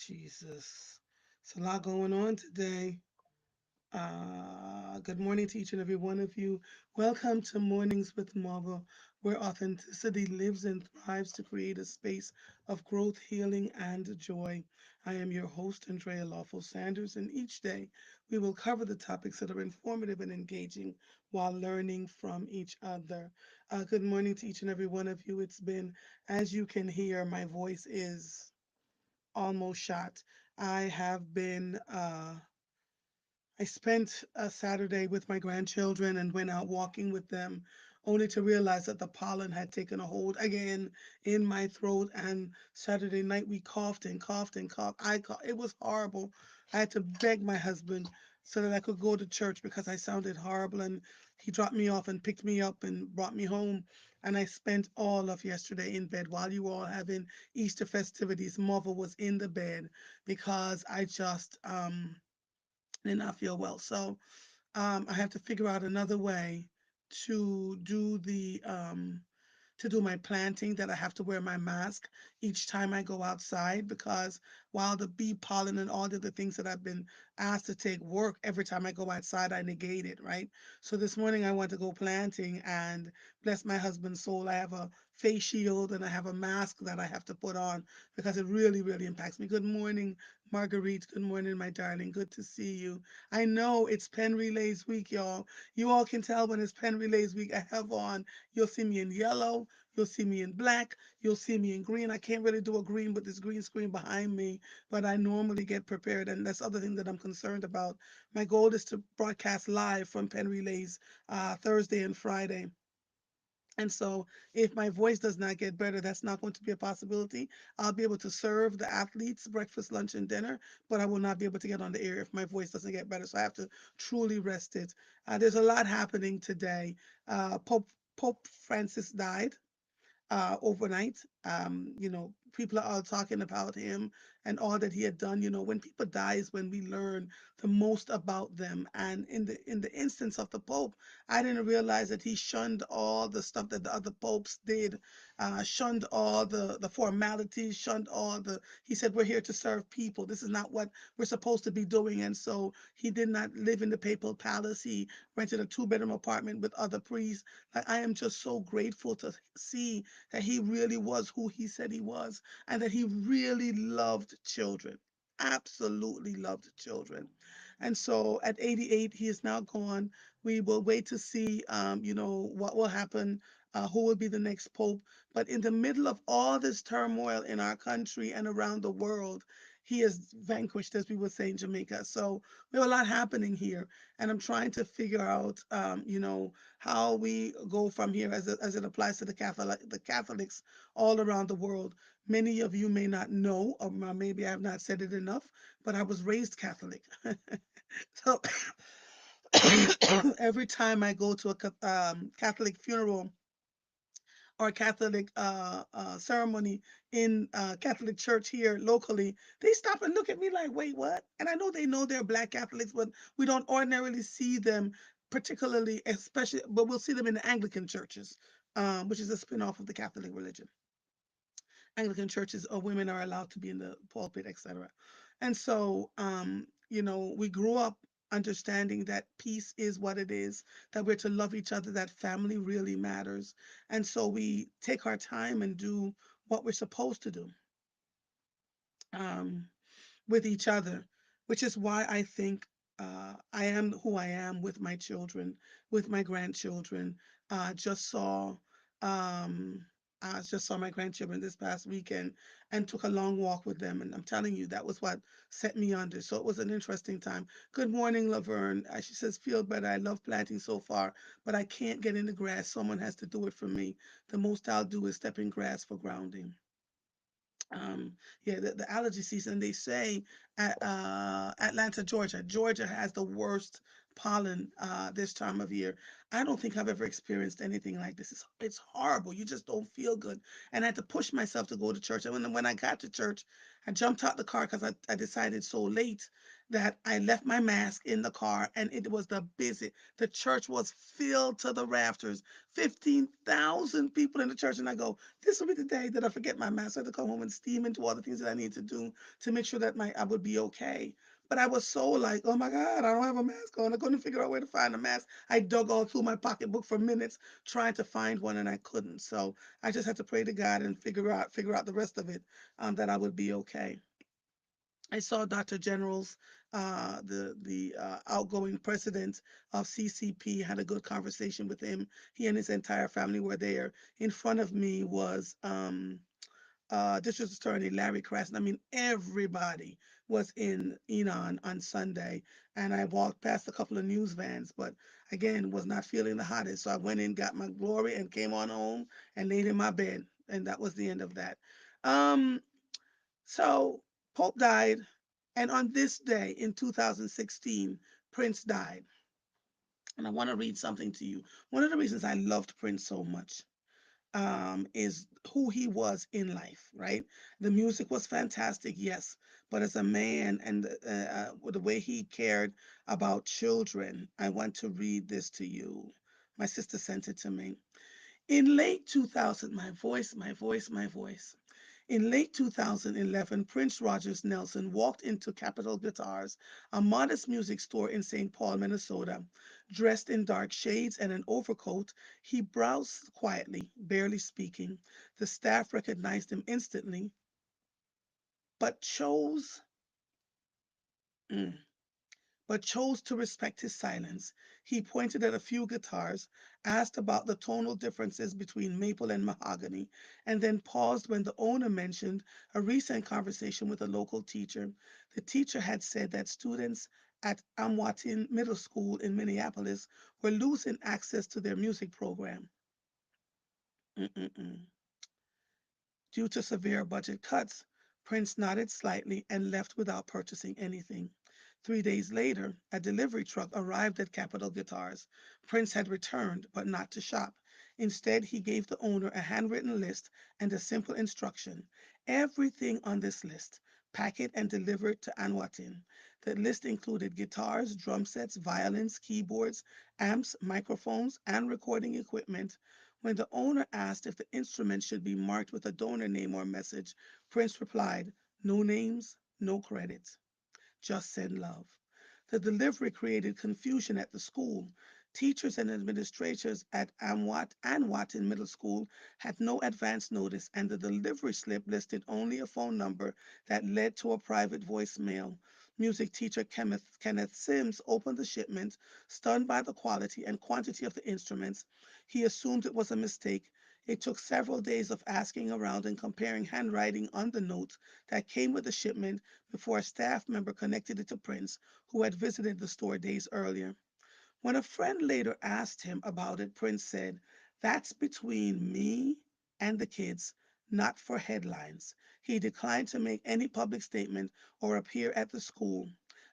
Jesus. It's a lot going on today. Good morning to each and every one of you. Welcome to Mornings with Marvel, where authenticity lives and thrives to create a space of growth, healing, and joy. I am your host, Andrea Lawful Sanders, and each day we will cover the topics that are informative and engaging while learning from each other. Good morning to each and every one of you. It's been, as you can hear, my voice is almost shot. I have been I spent a Saturday with my grandchildren and went out walking with them, only to realize that the pollen had taken a hold again in my throat. And Saturday night we coughed and coughed and coughed. It was horrible. I had to beg my husband so that I could go to church because I sounded horrible. And he dropped me off and picked me up and brought me home. And I spent all of yesterday in bed while you were all having Easter festivities. Mother was in the bed because I just did not feel well. So I have to figure out another way to do the to do my planting, that I have to wear my mask each time I go outside, because while the bee pollen and all the other things that I've been asked to take work, every time I go outside I negate it, right? So this morning I went to go planting, and bless my husband's soul, I have a face shield and I have a mask that I have to put on because it really, really impacts me. Good morning, Marguerite. Good morning, my darling. Good to see you. I know it's pen relays week, y'all. You all can tell when it's pen relays week. I have on, you'll see me in yellow, you'll see me in black, you'll see me in green. I can't really do a green with this green screen behind me, but I normally get prepared, and that's the other thing that I'm concerned about. My goal is to broadcast live from pen relays Thursday and Friday. And so, if my voice does not get better, that's not going to be a possibility. I'll be able to serve the athletes breakfast, lunch, and dinner, but I will not be able to get on the air if my voice doesn't get better. So, I have to truly rest it. There's a lot happening today. Pope Francis died overnight. People are all talking about him and all that he had done. When people die is when we learn the most about them. And in the instance of the Pope, I didn't realize that he shunned all the stuff that the other popes did, shunned all the formalities, shunned all the. He said, "We're here to serve people. This is not what we're supposed to be doing." And so he did not live in the papal palace. He rented a two-bedroom apartment with other priests. Like, I am just so grateful to see that he really was who he said he was, and that he really loved children, absolutely loved children. And so at 88, he is now gone. We will wait to see, what will happen, who will be the next pope. But in the middle of all this turmoil in our country and around the world, he is vanquished, as we would say in Jamaica. So we have a lot happening here, and I'm trying to figure out, how we go from here as it applies to the Catholics all around the world. Many of you may not know, or maybe I have not said it enough, but I was raised Catholic. So every time I go to a Catholic funeral or Catholic ceremony in Catholic church here locally, they stop and look at me like, "Wait, what?" And I know they know they're Black Catholics, but we don't ordinarily see them, particularly, especially, but we'll see them in the Anglican churches, which is a spin-off of the Catholic religion. Anglican churches, women are allowed to be in the pulpit, etc. And so, we grew up understanding that peace is what it is, that we're to love each other, that family really matters. And so we take our time and do what we're supposed to do. Um, with each other, which is why I think I am who I am with my children, with my grandchildren. Uh, just saw. Um, I just saw my grandchildren this past weekend and took a long walk with them. And I'm telling you, that was what set me under. So it was an interesting time. Good morning, Laverne. She says, "Feel better. I love planting so far, but I can't get in the grass. Someone has to do it for me. The most I'll do is step in grass for grounding." um yeah, the allergy season, they say Atlanta, Georgia has the worst pollen this time of year. I don't think I've ever experienced anything like this. It's horrible. You just don't feel good. And I had to push myself to go to church. And when I got to church, I jumped out the car because I decided so late that I left my mask in the car, and it was the church was filled to the rafters, 15,000 people in the church. And I go, this will be the day that I forget my mask. So I had to come home and steam into all the things that I need to do to make sure that I would be okay. But I was so like, oh my God, I don't have a mask on. I couldn't figure out where to find a mask. I dug all through my pocketbook for minutes trying to find one, and I couldn't. So I just had to pray to God and figure out the rest of it, that I would be okay. I saw Dr. General's, the outgoing president of CCP, had a good conversation with him. He and his entire family were there. In front of me was District Attorney Larry Krasner. I mean, everybody was in Enon on Sunday, and I walked past a couple of news vans, but again, was not feeling the hottest. So I went in, got my glory, and came on home and laid in my bed, and that was the end of that. Um, so Pope died, and on this day in 2016, Prince died. And I want to read something to you. One of the reasons I loved Prince so much, is who he was in life, right? The music was fantastic, yes, but as a man and with the way he cared about children, I want to read this to you. My sister sent it to me. In late 2000, my voice. In late 2011, Prince Rogers Nelson walked into Capitol Guitars, a modest music store in St. Paul, Minnesota. Dressed in dark shades and an overcoat, he browsed quietly, barely speaking. The staff recognized him instantly, but mm, chose to respect his silence. He pointed at a few guitars, asked about the tonal differences between maple and mahogany, and then paused when the owner mentioned a recent conversation with a local teacher. The teacher had said that students at Amwatin Middle School in Minneapolis were losing access to their music program. Mm-mm-mm. Due to severe budget cuts, Prince nodded slightly and left without purchasing anything. 3 days later, a delivery truck arrived at Capitol Guitars. Prince had returned, but not to shop. Instead, he gave the owner a handwritten list and a simple instruction. Everything on this list, pack it and deliver it to Anwatin. The list included guitars, drum sets, violins, keyboards, amps, microphones, and recording equipment. When the owner asked if the instrument should be marked with a donor name or message, Prince replied, no names, no credits, just send love. The delivery created confusion at the school. Teachers and administrators at Amwat and Watton Middle School had no advance notice, and the delivery slip listed only a phone number that led to a private voicemail. Music teacher Kenneth Sims opened the shipment, stunned by the quality and quantity of the instruments. He assumed it was a mistake. It took several days of asking around and comparing handwriting on the note that came with the shipment before a staff member connected it to Prince, who had visited the store days earlier. When a friend later asked him about it, Prince said, that's between me and the kids, not for headlines. He declined to make any public statement or appear at the school.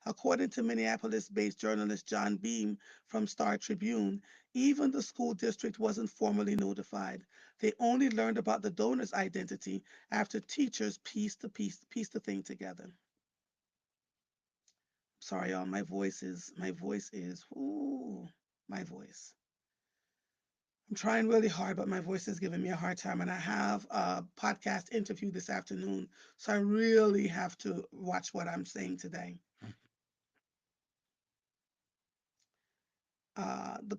According to Minneapolis based journalist John Beam from Star Tribune, even the school district wasn't formally notified. They only learned about the donor's identity after teachers pieced the thing together. Sorry, y'all. Ooh, my voice. I'm trying really hard, but my voice is giving me a hard time. And I have a podcast interview this afternoon, so I really have to watch what I'm saying today. Uh, the,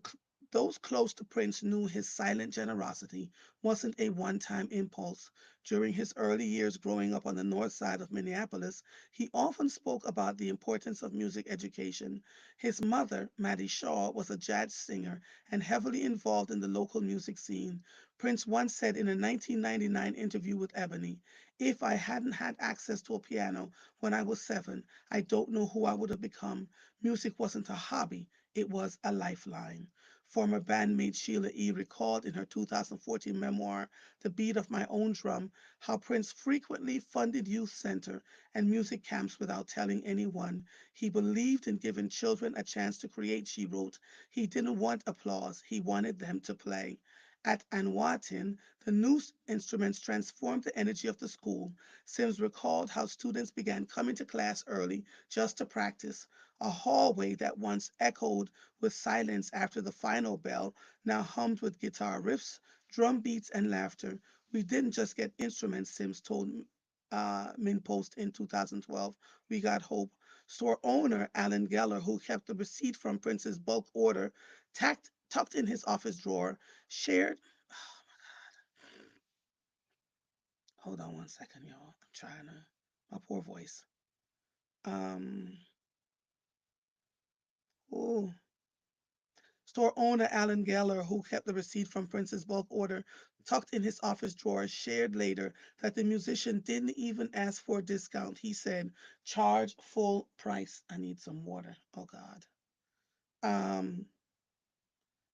those close to Prince knew his silent generosity wasn't a one time impulse. During his early years growing up on the north side of Minneapolis, he often spoke about the importance of music education. His mother, Maddie Shaw, was a jazz singer and heavily involved in the local music scene. Prince once said in a 1999 interview with Ebony, if I hadn't had access to a piano when I was 7, I don't know who I would have become. Music wasn't a hobby, it was a lifeline. Former bandmate Sheila E. recalled in her 2014 memoir, The Beat of My Own Drum, how Prince frequently funded youth center and music camps without telling anyone. He believed in giving children a chance to create, she wrote. He didn't want applause, he wanted them to play. At Anwatin, the new instruments transformed the energy of the school. Sims recalled how students began coming to class early just to practice. A hallway that once echoed with silence after the final bell now hummed with guitar riffs, drum beats, and laughter. We didn't just get instruments, Sims told Min Post in 2012. We got hope. Store owner Alan Geller, who kept the receipt from Prince's bulk order tucked in his office drawer, shared. Hold on one second, y'all. I'm trying to. My poor voice. Um. Oh. Store owner Alan Geller, who kept the receipt from Prince's bulk order tucked in his office drawer, shared later that the musician didn't even ask for a discount. He said, "Charge full price." I need some water. Oh God. Um.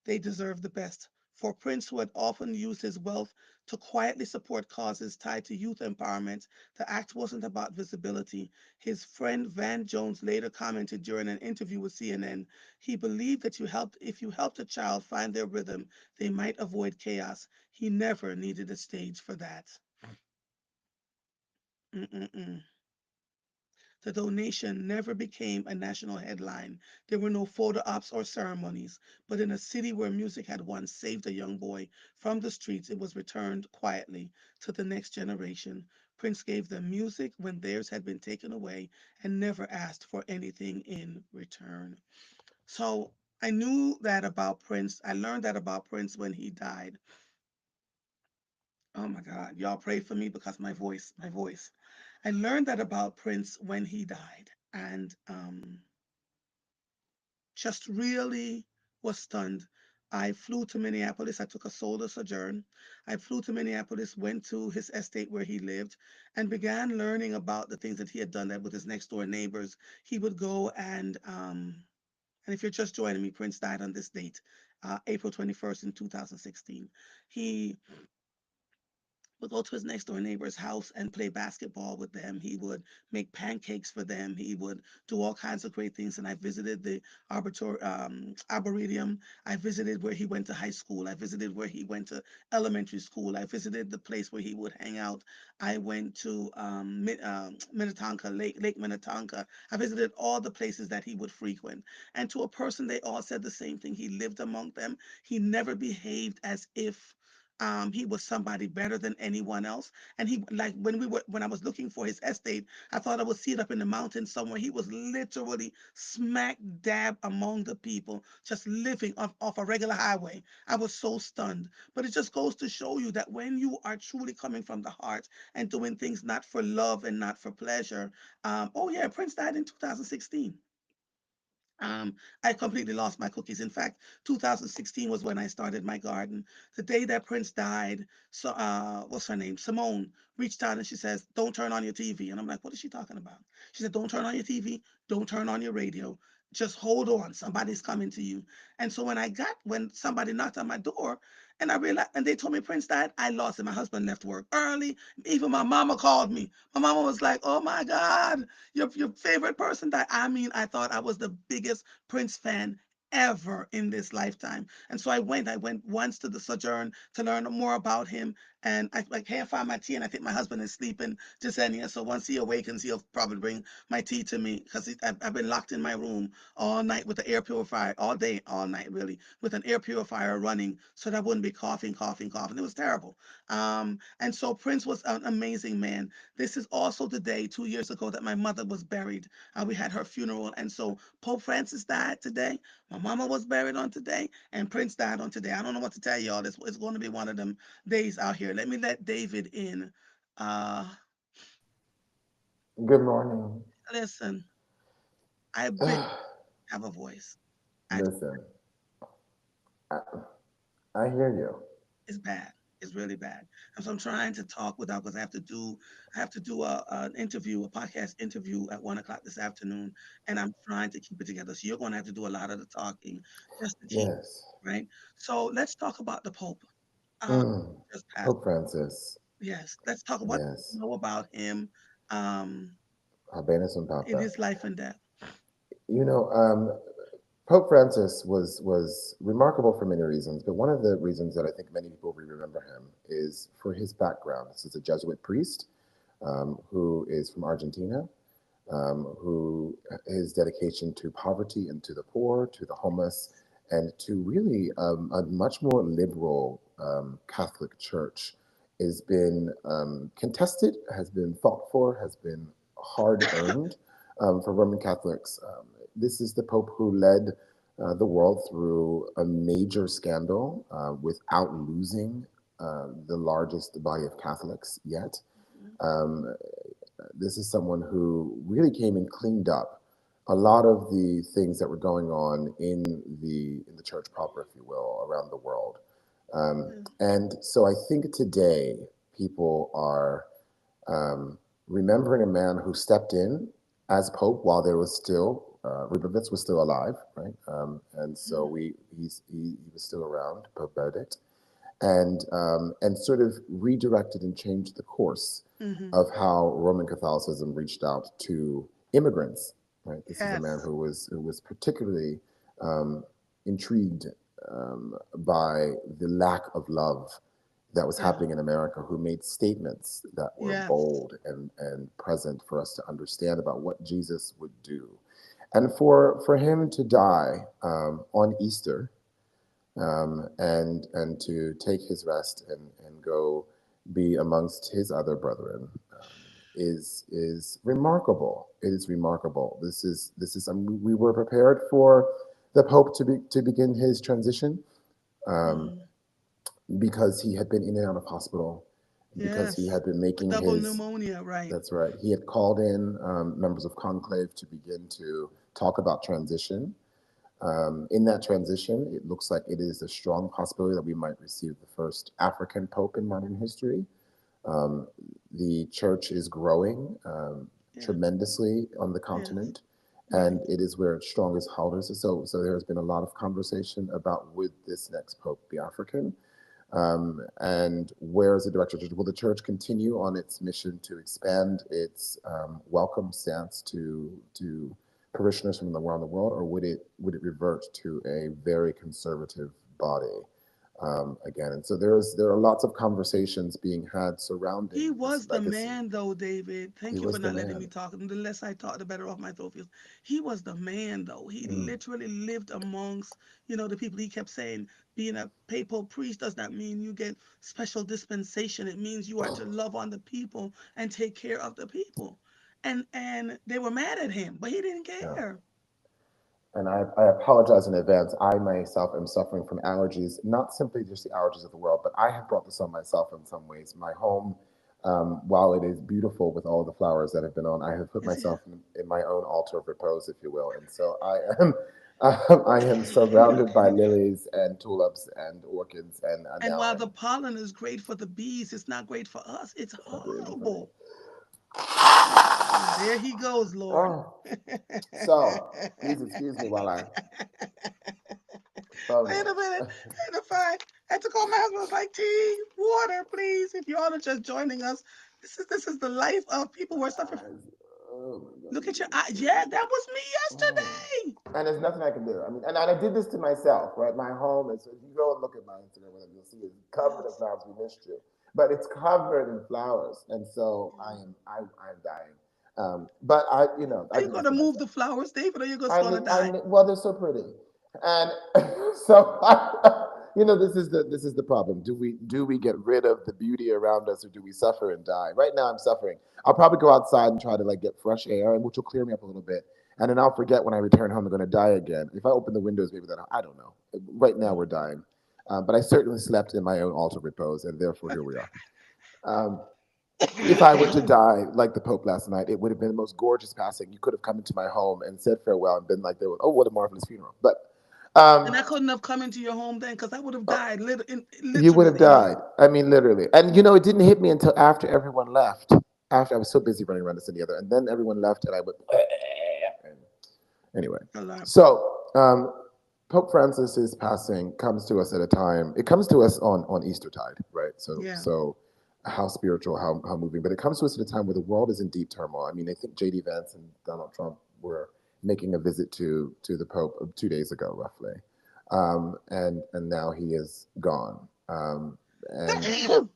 They deserve the best. For Prince, who had often used his wealth to quietly support causes tied to youth empowerment, the act wasn't about visibility. His friend Van Jones later commented during an interview with CNN, he believed that if you helped a child find their rhythm, they might avoid chaos. He never needed a stage for that. Mm-mm-mm. The donation never became a national headline. There were no photo ops or ceremonies. But in a city where music had once saved a young boy from the streets, it was returned quietly to the next generation. Prince gave them music when theirs had been taken away and never asked for anything in return. So I knew that about Prince. I learned that about Prince when he died. Oh my God. Y'all pray for me because my voice. I learned that about Prince when he died. And just really was stunned. I flew to Minneapolis. I took a solar sojourn. I flew to Minneapolis, went to his estate where he lived, and began learning about the things that he had done that with his next door neighbors. He would go and if you're just joining me, Prince died on this date, April 21st in 2016. He would go to his next door neighbor's house and play basketball with them. He would make pancakes for them. He would do all kinds of great things. And I visited the arboretum. I visited where he went to high school. I visited where he went to elementary school. I visited the place where he would hang out. I went to Minnetonka Lake Minnetonka. I visited all the places that he would frequent. And to a person, they all said the same thing. He lived among them. He never behaved as if he was somebody better than anyone else. And he like when I was looking for his estate, I thought I would see it up in the mountains somewhere. He was literally smack dab among the people, just living off a regular highway. I was so stunned. But it just goes to show you that when you are truly coming from the heart and doing things not for love and not for pleasure. Oh yeah, Prince died in 2016. Um, I completely lost my cookies. In fact, 2016 was when I started my garden. The day that Prince died, so what's her name? Simone reached out and she says, "Don't turn on your TV." And I'm like, "What is she talking about?" She said, "Don't turn on your TV. Don't turn on your radio. Just hold on. Somebody's coming to you." And so when somebody knocked on my door, and I realized, and they told me Prince died, I lost it. My husband left work early. Even my mama called me. My mama was like, "Oh my God, your favorite person died." I mean, I thought I was the biggest Prince fan ever in this lifetime. And so I went once to the Sojourn to learn more about him. And I can't find my tea, and I think my husband is sleeping, Jasenia. So once he awakens, he'll probably bring my tea to me because I've been locked in my room all night with the air purifier, all day, all night, really, with an air purifier running so that I wouldn't be coughing, coughing, coughing. It was terrible. And so Prince was an amazing man. This is also the day 2 years ago that my mother was buried. We had her funeral. And so Pope Francis died today. My mama was buried on today, and Prince died on today. I don't know what to tell y'all. It's going to be one of them days out here. Let me let David in. Uh, Good morning. Listen, I barely have a voice. I Listen, I, I hear you. It's bad. It's really bad. And so I'm trying to talk without because I have to do an interview, a podcast interview at 1 o'clock this afternoon, and I'm trying to keep it together. So you're going to have to do a lot of the talking just to keep Yes. right. So let's talk about the Pope. Um, Mm. just passed. Pope Francis. Yes, let's talk. What do Yes. you know about him um, Habemus and in Papa. his life and death? You know, Pope Francis was remarkable for many reasons, but one of the reasons that I think many people will remember him is for his background. This is a Jesuit priest who is from Argentina, who his dedication to poverty and to the poor, to the homeless, and to really a much more liberal Catholic Church has been contested, has been fought for, has been hard earned for Roman Catholics. This is the Pope who led the world through a major scandal without losing the largest body of Catholics yet. Mhm. Um, this is someone who really came and cleaned up a lot of the things that were going on in the church proper, if you will, around the world. Yeah. And so I think today people are remembering a man who stepped in as Pope while there was still Ribovitz was still alive, right? And so he was still around, Pope Benedict, and sort of redirected and changed the course Mm-hmm. of how Roman Catholicism reached out to immigrants. Right, this is a man Yes. who was particularly um, intrigued by the lack of love that was Yeah. happening in America, who made statements that were Yes. bold and present for us to understand about what Jesus would do. And for him to die on Easter and to take his rest and go be amongst his other brethren is remarkable. It is remarkable. This is we were prepared for the Pope to begin his transition um, Mm-hmm. because he had been in and out of hospital, because he Yes. had been With making double his. pneumonia, right? That's right. He had called in members of conclave to begin to talk about transition. In that transition, it looks like it is a strong possibility that we might receive the first African pope in modern history. Um, the church is growing Yeah. tremendously on the Yes. continent, Right. and it is where its strongest holders. So there has been a lot of conversation about would this next pope be African, and where is the direction of the church? Will the church continue on its mission to expand its welcome stance to parishioners from around the world, or would it revert to a very conservative body again? And so there are lots of conversations being had He surrounding this was the legacy. man, though, David. He Thank you for was the not letting man. me talk. The less I talk, the better off my throat feels. He was the man, though. He Mm. literally lived amongst, the people. He kept saying, being a papal priest does not mean you get special dispensation. It means you are to love on the people and take care of the people. And they were mad at him, but he didn't Yeah. care. And I apologize in advance. I myself am suffering from allergies, not simply just the allergies of the world, but I have brought this on myself in some ways. My home, while it is beautiful with all the flowers that have been on, I have put Yes, yeah. myself in my own altar of repose, if you will. And so I am, I am surrounded by lilies and tulips and orchids, and And now while I'm the pollen is great for the bees, it's not great for us. It's breathing for me. horrible. There he goes, Lord. Oh, so please excuse me while I phone Wait a it. minute. Had to find. Had to call my husband. I was like, tea, water, please. If y'all are just joining us, this is the life of people who are suffering. Guys, oh my Look at your God. eye. Yeah, that was me Mm. yesterday. And there's nothing I can do. I mean, and I did this to myself, right? My home is, if you go and look at my Instagram, whatever, you'll see it's covered in Yes. flowers. We missed you. But it's covered in flowers. And so Mm. I'm dying. But Are I you did this gonna to move the myself. flowers, David, or are you just gonna die? Well, they're so pretty. And so, this is the problem. Do we get rid of the beauty around us, or do we suffer and die? Right now, I'm suffering. I'll probably go outside and try to like get fresh air, and which will clear me up a little bit. And then I'll forget when I return home, I'm going to die again. If I open the windows, maybe then I don't know. Right now, we're dying. But I certainly slept in my own altar of repose, and therefore here we are. Um, if I were to die like the Pope last night, it would have been the most gorgeous passing. You could have come into my home and said farewell and been like, "There was, oh, what a marvelous funeral." But And Um, I couldn't have come into your home then because I would have died you would have literally. died. I mean, literally. And you know, it didn't hit me until after everyone left. After I was so busy running around this and the other, and then everyone left, and I went. And anyway, A lot. so Pope Francis's passing comes to us at a time. It comes to us on Eastertide, right? Yeah. So how spiritual, how moving, but it comes to us at a time where the world is in deep turmoil. I mean, I think J.D. Vance and Donald Trump were making a visit to the Pope 2 days ago, roughly, and now he is gone. And and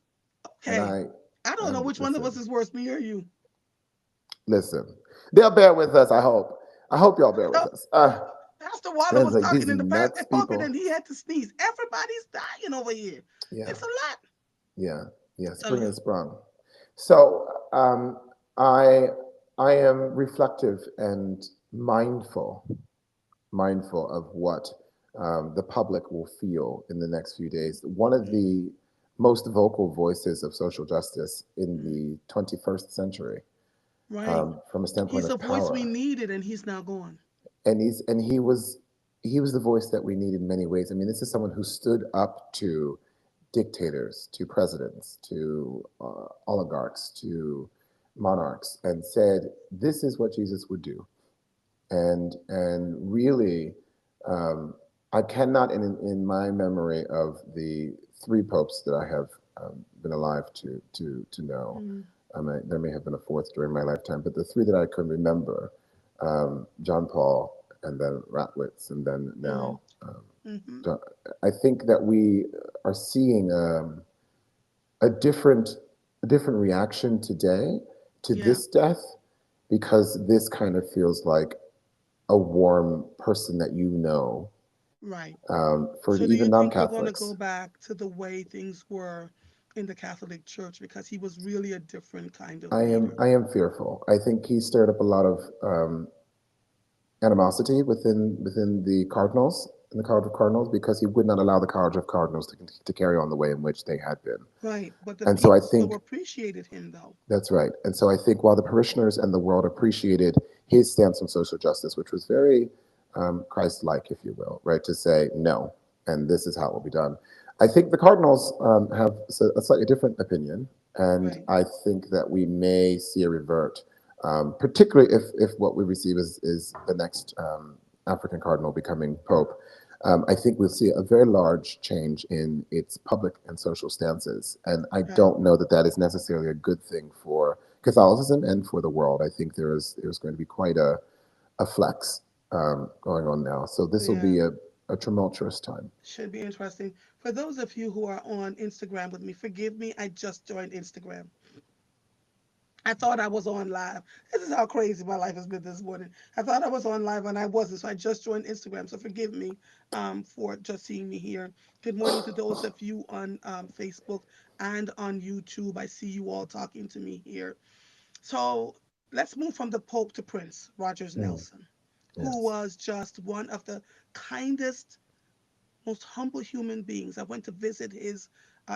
Okay. I don't know I'm which one of us is worse, me or you. listen. They'll bear with us. I hope. I hope y'all bear with Oh, us. Pastor Waller It's was like talking these in the past nuts pulpit and people. he had to sneeze. Everybody's dying over here. Yeah, It's a lot. yeah, yeah. So Spring yeah. and sprung. So I I am reflective and mindful of what the public will feel in the next few days. One of Mm, the most vocal voices of social justice in mm. the 21st century, Right. from a standpoint He's a of voice we power, needed and he's now gone. and he was the voice that we need in many ways. I mean, this is someone who stood up to dictators, to presidents, to oligarchs, to monarchs, and said, "This is what Jesus would do." And really, um, I cannot, in my memory of the three popes that I have been alive to know. Mm, There may have been a fourth during my lifetime, but the three that I can remember, John Paul, and then Ratwitz, and then mm, now, mm-hmm. John, I think that we are seeing a different a different reaction today to Yeah. this death, because this kind of feels like a warm person that you know, Right. for So do even you think we're going to go non-Catholics. back to the way things were in the Catholic Church because he was really a different kind of I am leader? I am fearful. I think he stirred up a lot of animosity within the cardinals in the College of Cardinals, because he would not allow the College of Cardinals to carry on the way in which they had been. Right. But the And so I people still think appreciated him though. that's right. And so I think while the parishioners and the world appreciated his stance on social justice, which was very Christ-like, if you will, right, to say no, and this is how it will be done. I think the cardinals have a slightly different opinion, and Right. I think that we may see a revert, particularly if what we receive is the next African cardinal becoming pope. I think we'll see a very large change in its public and social stances. And I Right. don't know that that is necessarily a good thing for Catholicism and for the world. I think there's going to be quite a flex going on now. So this will Yeah. be a tumultuous time. Should be interesting. For those of you who are on Instagram with me, forgive me. I just joined Instagram. I thought I was on live. This is how crazy my life has been this morning. I thought I was on live and I wasn't, so I just joined Instagram. So forgive me for just seeing me here. Good morning to those of you on Facebook and on YouTube. I see you all talking to me here. So let's move from the Pope to Prince Rogers Mm, Nelson, who yes. was just one of the kindest, most humble human beings. I went to visit his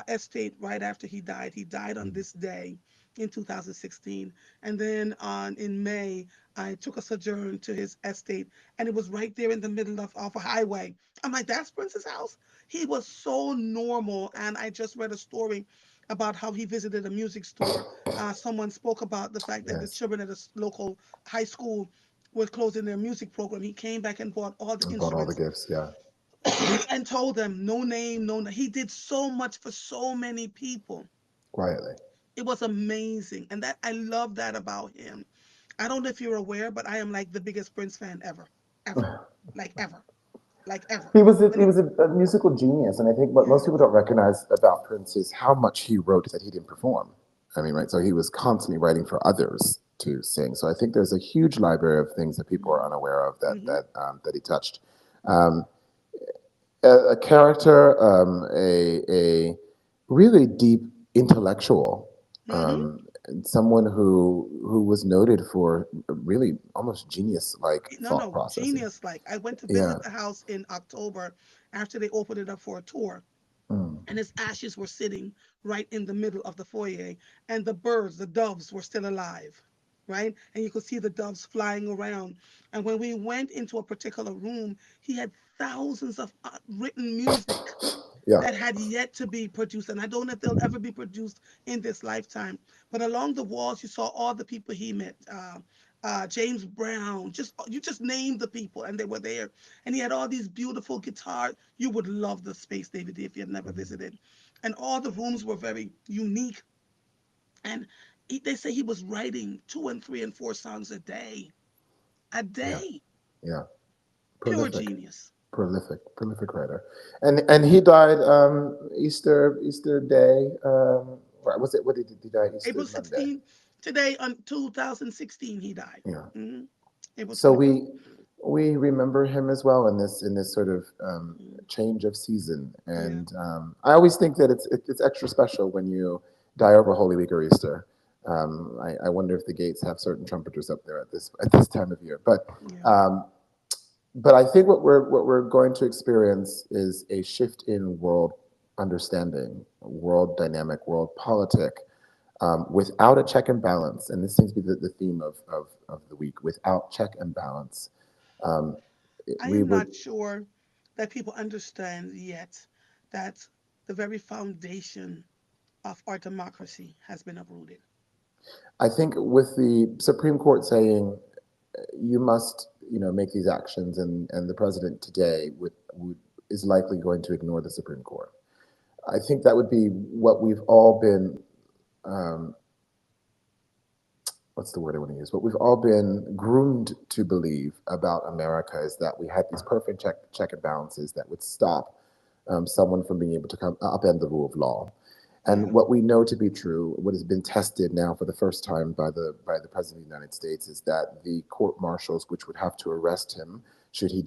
estate right after he died. He died on this day in 2016. And then in May, I took a sojourn to his estate, and it was right there in the middle of a highway. I'm like, that's Prince's house? He was so normal. And I just read a story about how he visited a music store. Someone spoke about the fact that the Yes. children at a local high school were closing their music program. He came back and bought all the And bought all the instruments gifts. Yeah. and told them no name, no. He did so much for so many people. Quietly. It was amazing, and that I love that about him. I don't know if you're aware, but I am like the biggest Prince fan ever, ever, like ever, like ever. When He he, was a musical genius, and I think what yeah, most people don't recognize about Prince is how much he wrote that he didn't perform. I mean, right? So he was constantly writing for others to sing. So I think there's a huge library of things that people are mm-hmm, unaware of mm-hmm, that he touched. Um, a character, a really deep intellectual, mm-hmm. and someone who was noted for really almost genius like No, thought no, processing. genius. Like I went to Yeah. visit the house in October after they opened it up for a tour, Mm. and his ashes were sitting right in the middle of the foyer, and the birds, the doves, were still alive. right? And you could see the doves flying around. And when we went into a particular room, he had thousands of written music Yeah, that had yet to be produced. And I don't know if they'll ever be produced in this lifetime. But along the walls, you saw all the people he met. James Brown, just you just named the people, and they were there. And he had all these beautiful guitars. You would love the space, David, if you had never visited. And all the rooms were very unique. And they say he was writing two and three and four songs a day. A yeah, day. yeah. Pure Prolific, genius. prolific writer, and he died Easter Day. Right, was it? What did he die? Easter April Monday. 16th, today on 2016, he died. Yeah. hmm April So 25th. we remember him as well in this sort of Mhm. change of season, Yeah. and I always think that it's extra special when you die over Holy Week or Easter. I wonder if the gates have certain trumpeters up there at this time of year, Yeah. um, but I think what we're going to experience is a shift in world understanding, world dynamic, world politic, without a check and balance. And this seems to be the theme of the week. Without check and balance, um, I we am would. not sure that people understand yet that the very foundation of our democracy has been uprooted. I think with the Supreme Court saying you must, make these actions, and the president today would is likely going to ignore the Supreme Court. I think that would be what we've all been um, what's the word I want to use? What we've all been groomed to believe about America is that we had these perfect check and balances that would stop someone from being able to come upend the rule of law. And Yeah. what we know to be true, what has been tested now for the first time by the president of the United States, is that the court martials, which would have to arrest him should he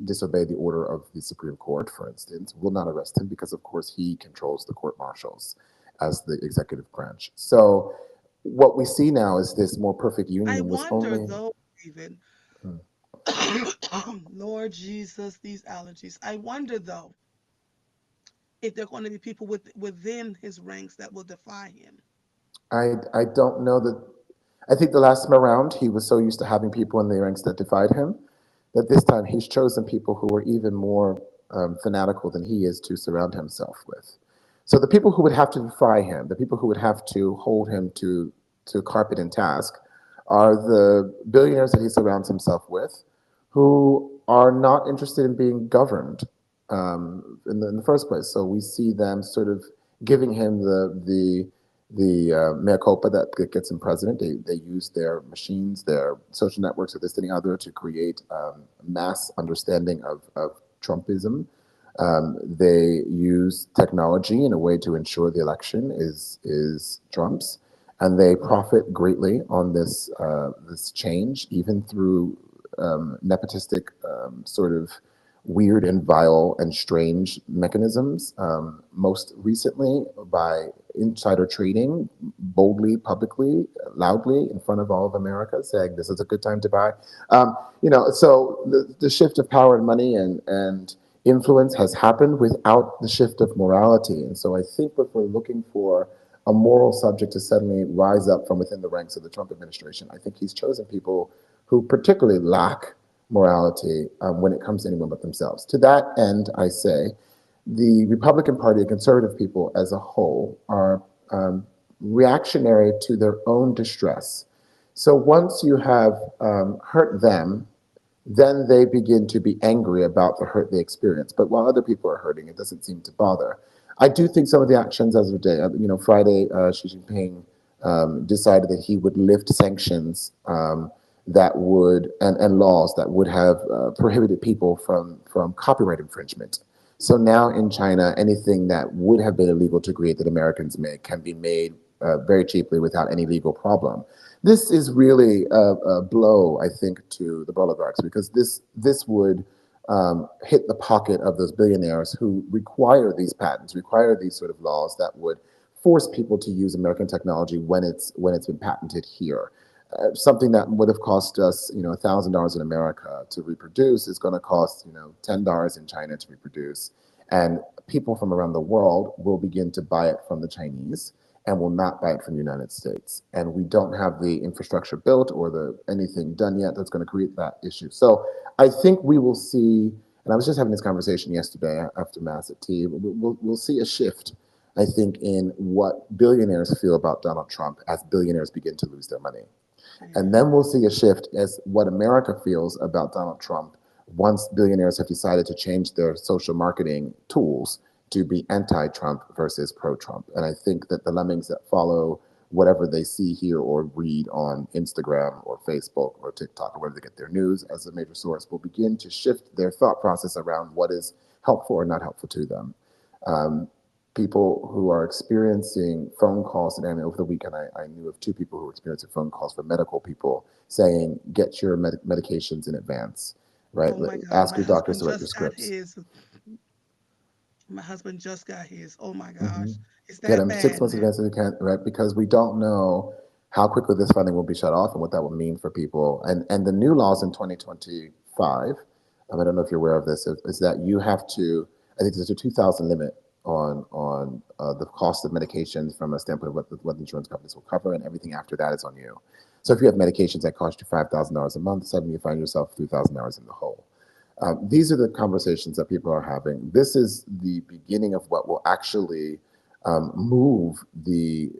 disobey the order of the Supreme Court, for instance, will not arrest him because, of course, he controls the court martials as the executive branch. So what we see now is this more perfect I union was wonder only. though, David, Hmm. Lord Jesus, these allergies. I wonder though if there are going to be people within his ranks that will defy him. I don't know that. I think the last time around, he was so used to having people in the ranks that defied him that this time he's chosen people who are even more fanatical than he is to surround himself with. So the people who would have to defy him, the people who would have to hold him to carpet and task, are the billionaires that he surrounds himself with, who are not interested in being governed in the first place. So we see them sort of giving him the mea culpa that gets him president. They use their machines, their social networks, or this and the other to create mass understanding of Trumpism. They use technology in a way to ensure the election is Trump's, and they profit greatly on this change, even through nepotistic sort of weird and vile and strange mechanisms. Most recently, by insider trading, boldly, publicly, loudly, in front of all of America, saying this is a good time to buy. So the shift of power and money and influence has happened without the shift of morality. And so I think if we're looking for a moral subject to suddenly rise up from within the ranks of the Trump administration, I think he's chosen people who particularly lack morality when it comes to anyone but themselves. To that end, I say the Republican Party and conservative people as a whole are reactionary to their own distress. So once you have hurt them, then they begin to be angry about the hurt they experience. But while other people are hurting, it doesn't seem to bother. I do think some of the actions as of today, Friday, Xi Jinping decided that he would lift sanctions that would and laws that would have prohibited people from copyright infringement. So now in China, anything that would have been illegal to create that Americans make can be made very cheaply without any legal problem. This is really a blow, I think, to the oligarchs because this would hit the pocket of those billionaires who require these patents, require these sort of laws that would force people to use American technology when it's been patented here. Something that would have cost us, $1,000 in America to reproduce is going to cost, $10 in China to reproduce, and people from around the world will begin to buy it from the Chinese, and will not buy it from the United States. And we don't have the infrastructure built or the anything done yet that's going to create that issue. So I think we will see, and I was just having this conversation yesterday after Mass at tea, we'll see a shift, I think, in what billionaires feel about Donald Trump as billionaires begin to lose their money. And Yeah. then we'll see a shift as what America feels about Donald Trump once billionaires have decided to change their social marketing tools to be anti Trump versus pro Trump. And I think that the lemmings that follow whatever they see, hear, or read on Instagram or Facebook or TikTok or wherever they get their news as a major source will begin to shift their thought process around what is helpful or not helpful to them. Um, People who are experiencing phone calls, and I mean, over the weekend, I knew of two people who were experiencing phone calls from medical people saying, get your medications in advance, right? Oh my God, Ask my your doctors husband to write your just got scripts. his. My husband just got his. Oh my Hmm. gosh. It's Get that them six bad months in now. advance if you can, right? Because we don't know how quickly this funding will be shut off and what that will mean for people. And the new laws in 2025, I don't know if you're aware of this, is that you have to, I think there's a 2,000 limit on the cost of medications from a standpoint of what the insurance companies will cover, and everything after that is on you. So if you have medications that cost you $5,000 a month, suddenly you find yourself $3,000 in the hole. These are the conversations that people are having. This is the beginning of what will actually move the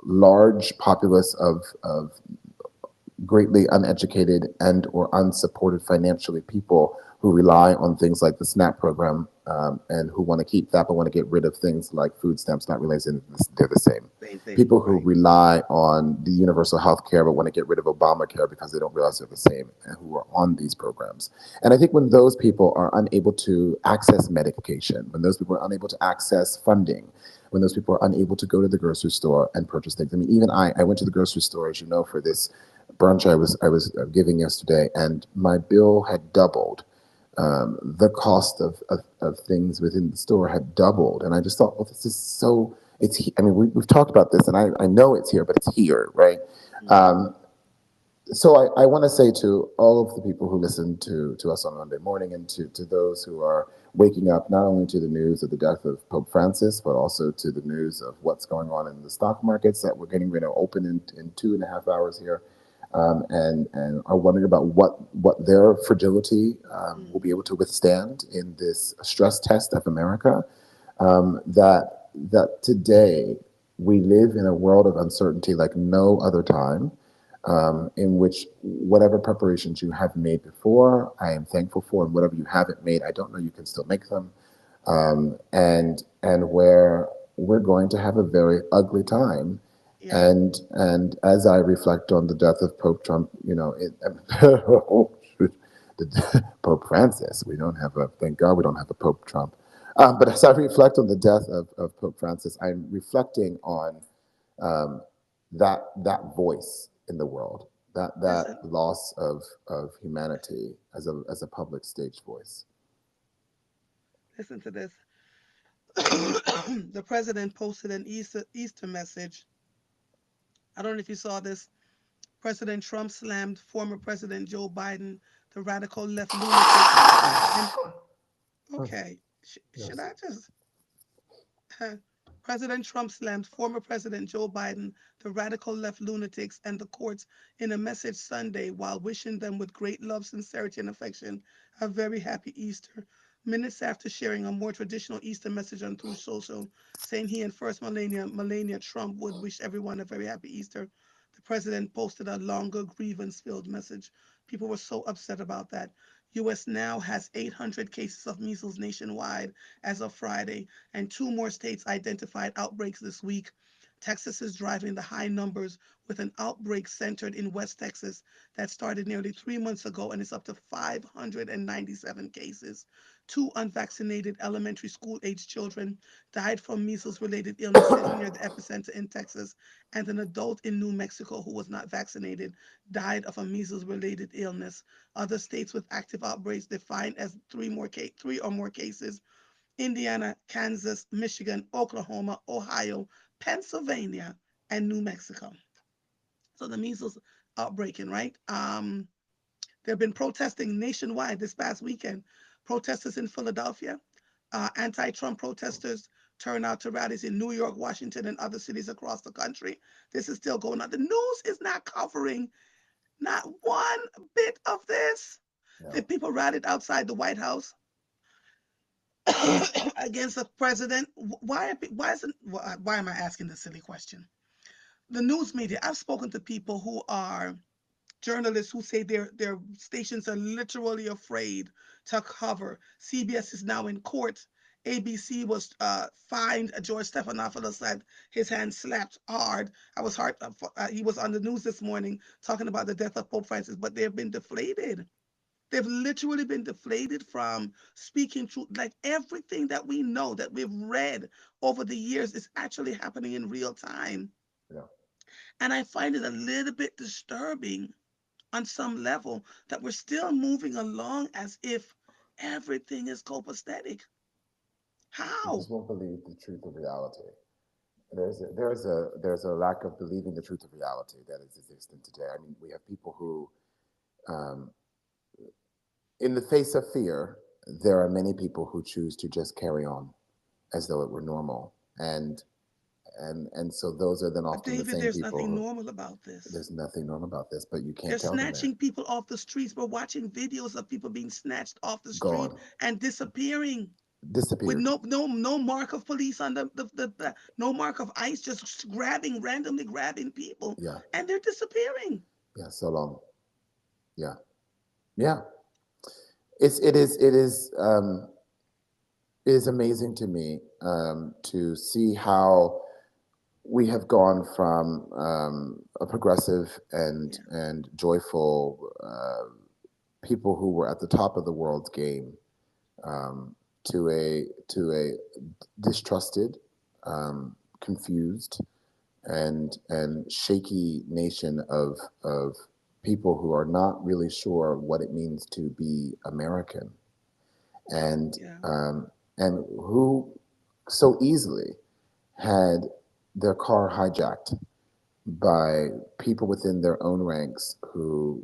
large populace of greatly uneducated and or unsupported financially people who rely on things like the SNAP program, and who want to keep that but want to get rid of things like food stamps, not realizing they're the same. Same thing, People who right? rely on the universal health care but want to get rid of Obamacare because they don't realize they're the same, and who are on these programs. And I think when those people are unable to access medication, when those people are unable to access funding, when those people are unable to go to the grocery store and purchase things. I mean, even I went to the grocery store, as you know, for this brunch I was giving yesterday, and my bill had doubled. The cost of things within the store had doubled, and I just thought, well, this is so. I mean, we've talked about this, and I know it's here, but it's here, right? Hmm. Um, so I want to say to all of the people who listen to us on Monday morning, and to those who are waking up not only to the news of the death of Pope Francis, but also to the news of what's going on in the stock markets that we're getting ready to open in 2.5 hours here, and are wondering about what their fragility will be able Hmm. to withstand in this stress test of America. That today we live in a world of uncertainty like no other time, in which whatever preparations you have made before, I am thankful for, and whatever you haven't made, I don't know, you can still make them, and where we're going to have a very ugly time. Yeah. And as I reflect on the death of Pope Trump, oh, shoot, Pope Francis, we don't have a, thank God we don't have a Pope Trump. But as I reflect on the death of Pope Francis, I'm reflecting on um, that voice in the world, that Listen, loss of humanity as a public stage voice. listen to this. The president posted an Easter message. I don't know if you saw this. President Trump slammed former President Joe Biden, the radical left lunatics, and okay, should Yes. I just President Trump slammed former President Joe Biden, the radical left lunatics, and the courts in a message Sunday while wishing them with great love, sincerity, and affection a very happy Easter. Minutes after sharing a more traditional Easter message on Truth Social, saying he and First Melania Trump would wish everyone a very happy Easter, the president posted a longer grievance-filled message. People were so upset about that. U.S. now has 800 cases of measles nationwide as of Friday, and two more states identified outbreaks this week. Texas is driving the high numbers with an outbreak centered in West Texas that started nearly 3 months ago and is up to 597 cases. Two unvaccinated elementary school age children died from measles related illnesses near the epicenter in Texas, and an adult in New Mexico who was not vaccinated died of a measles related illness. Other states with active outbreaks defined as three or more cases: Indiana, Kansas, Michigan, Oklahoma, Ohio, Pennsylvania, and New Mexico. So the measles outbreaking, right? They've been protesting nationwide this past weekend. Protesters in Philadelphia, anti-Trump protesters turn out to rallies in New York, Washington, and other cities across the country. This is still going on. The news is not covering not one bit of this. The No, people rallied outside the White House against the president. Why am I asking this silly question? The news media. I've spoken to people who are journalists who say their stations are literally afraid to cover. CBS is now in court. ABC was fined. George Stephanopoulos said his hand slapped hard. I was hard. He was on the news this morning talking about the death of Pope Francis, but they've been deflated. They've literally been deflated from speaking truth. Like everything that we know, that we've read over the years, is actually happening in real time. no. And I find it a little bit disturbing on some level that we're still moving along as if everything is copacetic. You How? just won't believe the truth of reality. There's a lack of believing the truth of reality that is existent today. I mean, we have people who, um, in the face of fear, there are many people who choose to just carry on as though it were normal, and so those are then But often the David, same there's people nothing who, normal about this. there's nothing normal about this, but you They're can't tell them that. snatching people off the streets. We're watching videos of people being snatched off the street Gone, and disappearing with disappeared. no mark of police on the no mark of ICE, just randomly grabbing people, Yeah, and they're disappearing. yeah, so long. Yeah, yeah. It is amazing to me, to see how we have gone from, a progressive Yeah, and joyful, people who were at the top of the world's game, um, to a distrusted, confused, and shaky nation of people who are not really sure what it means to be American, and yeah, um, and who so easily had their car hijacked by people within their own ranks who,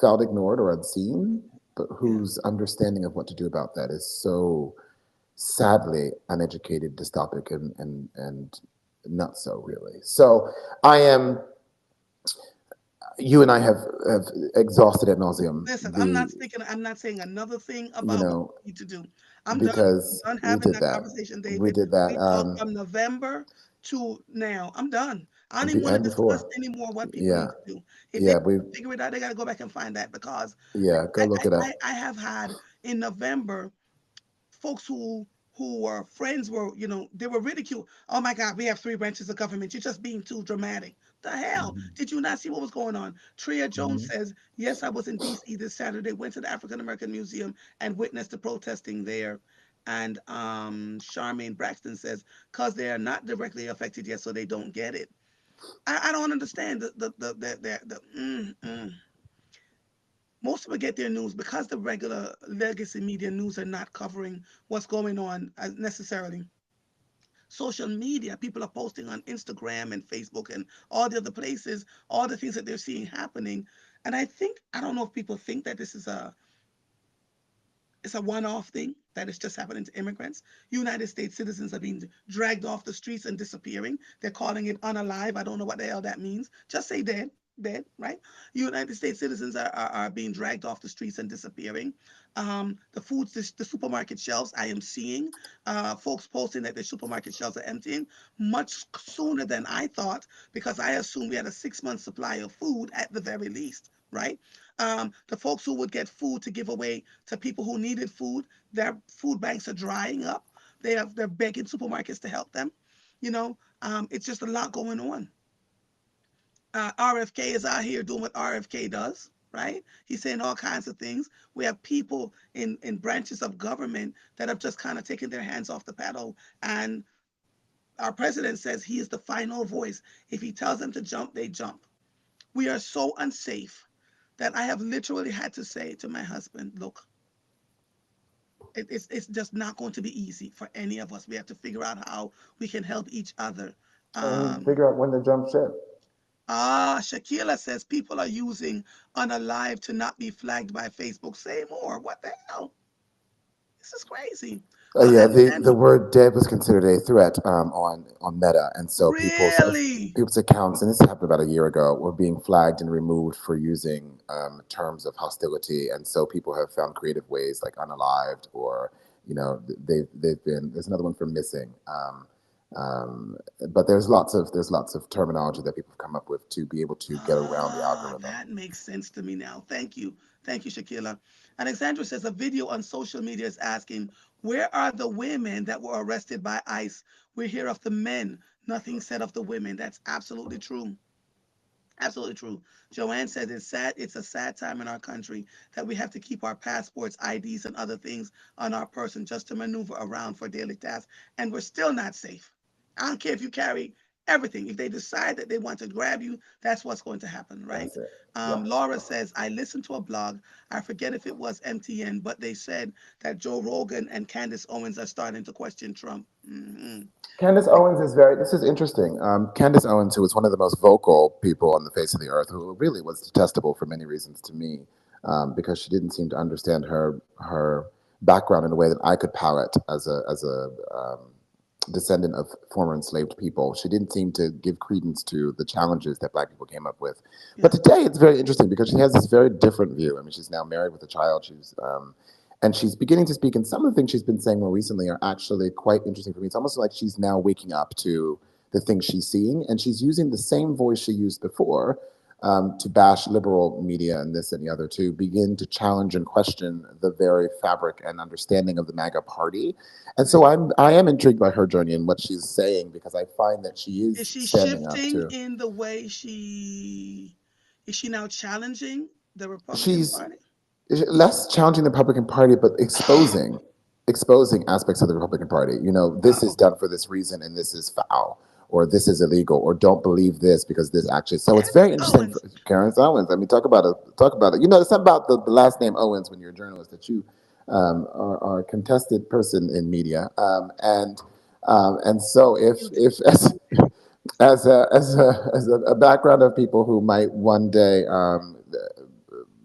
felt ignored or unseen, but yeah. whose understanding of what to do about that is so sadly uneducated, dystopic, and not so really. So I am. You and I have exhausted ad nauseum Listen, the, I'm not saying another thing you about what know, we need to do. I'm done. I'm because done we having did that that. conversation, We David. did that, We talked from November to now. I'm done. I don't even want to and discuss before. anymore what people Yeah, need to do. If they yeah, we, want to figure it out, they got to go back and find that because yeah. Go look it up. I have had in November folks who were friends were, they were ridiculed. Oh my God, we have three branches of government. You're just being too dramatic. The hell? Hmm. Did you not see what was going on? Tria Jones Hmm. says, yes, I was in DC this Saturday, went to the African American Museum and witnessed the protesting there. And Charmaine Braxton says, because they are not directly affected yet, so they don't get it. I don't understand most people get their news because the regular legacy media news are not covering what's going on necessarily. Social media, people are posting on Instagram and Facebook and all the other places, all the things that they're seeing happening. And I don't know if people think that this is it's a one-off thing that is just happening to immigrants. United States citizens are being dragged off the streets and disappearing. They're calling it unalive. I don't know what the hell that means. Just say dead, dead, right? United States citizens are being dragged off the streets and disappearing. The supermarket shelves, I am seeing folks posting that their supermarket shelves are emptying much sooner than I thought because I assumed we had a 6 month supply of food at the very least, right? The folks who would get food to give away to people who needed food, their food banks are drying up. They're begging supermarkets to help them. It's just a lot going on. RFK is out here doing what RFK does, right? He's saying all kinds of things. We have people in branches of government that have just kind of taken their hands off the pedal. And our president says he is the final voice. If he tells them to jump, they jump. We are so unsafe that I have literally had to say to my husband, look, it's just not going to be easy for any of us. We have to figure out how we can help each other. And Um, figure out when to jump ship. Shakila says people are using unalive to not be flagged by Facebook. Say more. What the hell? This is crazy. Yeah, the Alexandra, word "dead" was considered a threat on Meta, and so really? people's accounts, and this happened about a year ago, were being flagged and removed for using terms of hostility, and so people have found creative ways, like unalived, or they've been. There's another one for missing. Um, but there's lots of terminology that people have come up with to be able to get around the Ah, algorithm. that makes sense to me now. Thank you. Thank you, Shakila. Alexandra says a video on social media is asking, where are the women that were arrested by ICE? We hear of the men, nothing said of the women. That's absolutely true. Absolutely true. Joanne says it's sad. It's a sad time in our country that we have to keep our passports, IDs, and other things on our person just to maneuver around for daily tasks, and we're still not safe. I don't care if you carry everything. If they decide that they want to grab you, that's what's going to happen, right? That's it. Yep. Laura says I listened to a blog. I forget if it was MTN, but they said that Joe Rogan and Candace Owens are starting to question Trump. Candace Owens is very. This is interesting. Candace Owens, who was one of the most vocal people on the face of the earth, who really was detestable for many reasons to me, because she didn't seem to understand her background in a way that I could palate as a descendant of former enslaved people. She didn't seem to give credence to the challenges that Black people came up with. But Yeah, today, it's very interesting because she has this very different view. I mean, she's now married with a child. And she's beginning to speak, and some of the things she's been saying more recently are actually quite interesting for me. It's almost like she's now waking up to the things she's seeing, and she's using the same voice she used before to bash liberal media and this and the other, to begin to challenge and question the very fabric and understanding of the MAGA party. And so right. I am intrigued by her journey and what she's saying, because I find that she Is is she standing up shifting to. in the way she is she now challenging the Republican She's Party? less challenging the Republican Party, but exposing aspects of the Republican Party. This is Oh, done for this reason, and this is foul, or this is illegal, or don't believe this because this actually. So it's Candace very interesting for Owens. Karen Owens. I mean, talk about it. Talk about it. It's something about the last name Owens when you're a journalist, that you are a contested person in media, and so Guilty. if as a background of people who might one day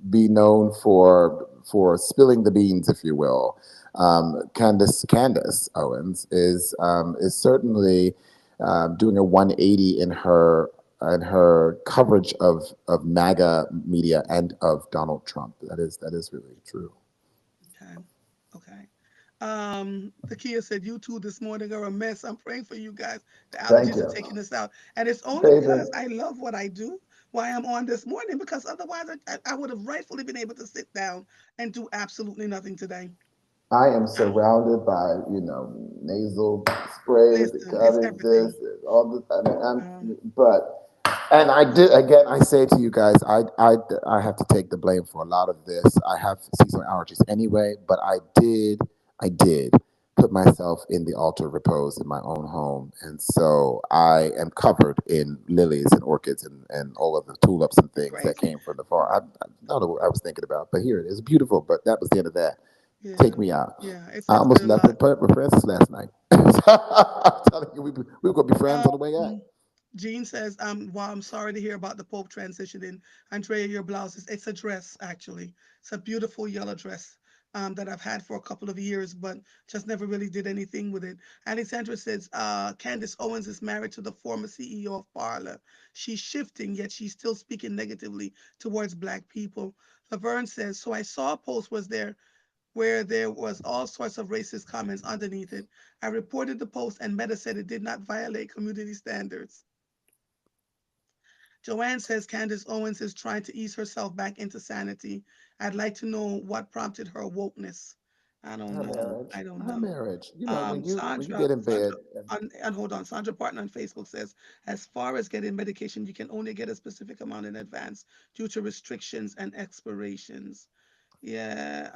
be known for spilling the beans, if you will. Candace Owens is certainly doing a 180 in her coverage of MAGA media and of Donald Trump. That is really true. Okay. Okay. The Kia said, you two this morning are a mess. I'm praying for you guys. The Thank allergies are you, taking us out. And it's only David. because I love what I do, why I'm on this morning, because otherwise I would have rightfully been able to sit down and do absolutely nothing today. I am surrounded by nasal sprays, Listen, it's cutting everything. this, all this. I mean, Um, but and I did again. I say to you guys, I have to take the blame for a lot of this. I have seasonal allergies anyway, but I did put myself in the altar of repose in my own home, and so I am covered in lilies and orchids and all of the tulips and things that crazy. came from the far. I don't know what I was thinking about, but here it is, beautiful. But that was the end of that. Yeah. Take me out. Yeah. I It's almost been a left lot. with Francis last night. I'm telling you, we were going to be friends on the way out. Um, Jean says, well, I'm sorry to hear about the Pope transitioning. Andrea, your blouse it's a dress, actually. It's a beautiful yellow dress that I've had for a couple of years, but just never really did anything with it. Alexandra says, Candace Owens is married to the former CEO of Parler. She's shifting, yet she's still speaking negatively towards Black people. Laverne says, so I saw a post was there where there was all sorts of racist comments underneath it. I reported the post and Meta said it did not violate community standards. Joanne says Candace Owens is trying to ease herself back into sanity. I'd like to know what prompted her wokeness. I don't Our know. marriage, I don't our know. marriage. When you Sandra, get in bed, and hold on. Sandra Partner on Facebook says, as far as getting medication, you can only get a specific amount in advance due to restrictions and expirations. Yeah.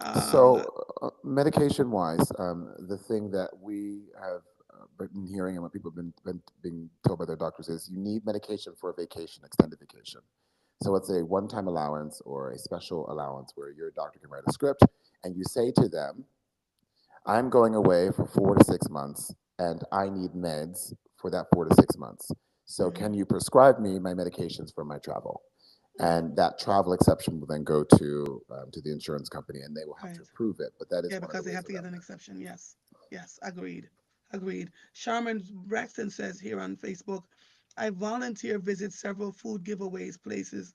medication wise, the thing that we have been hearing and what people have been being told by their doctors is you need medication for a vacation, extended vacation. So it's a one-time allowance or a special allowance where your doctor can write a script and you say to them, I'm going away for 4 to 6 months and I need meds for that 4 to 6 months. So Mhm. can you prescribe me my medications for my travel? Right. And that travel exception will then go to the insurance company and they will have to Right. approve it. But that is Yeah, one of the because they ways have to get around an that. exception. Yes. Yes, agreed. Agreed. Sharman Braxton says here on Facebook, I volunteer visit several food giveaway places,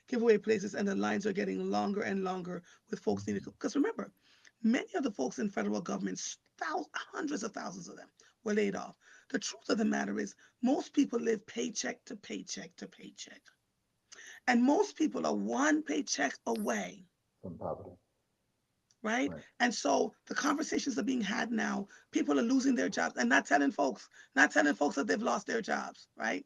and the lines are getting longer and longer with folks needing. Mhm. Because remember, many of the folks in federal government, hundreds of thousands of them, were laid off. The truth of the matter is, most people live paycheck to paycheck to paycheck, and most people are one paycheck away, From poverty. right? Right. And so the conversations are being had now. People are losing their jobs and not telling folks that they've lost their jobs, right?